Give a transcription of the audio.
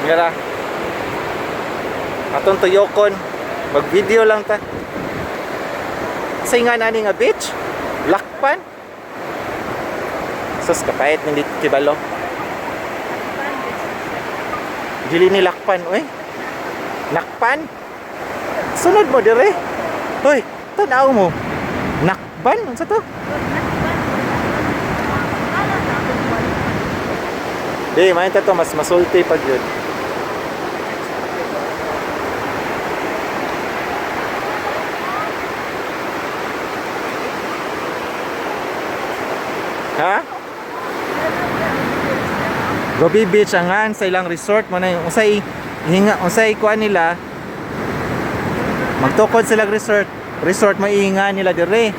Ngara. Atong tuyokon. Mag-video lang ta. Sa nga nani nga beach? Lakpan? Sus, kapait ng tibalo. Dili ni Lakpan, oy. Nakpan? Sunod mo dire. Hoy, tanaw mo. Nakban? Ano sa to? Di, main to mas masulti pag yun. Ha? Gobi Beach angan sa ilang resort mo na yung usay hinga usay kuan nila magtukod sila resort mo iinga nila dire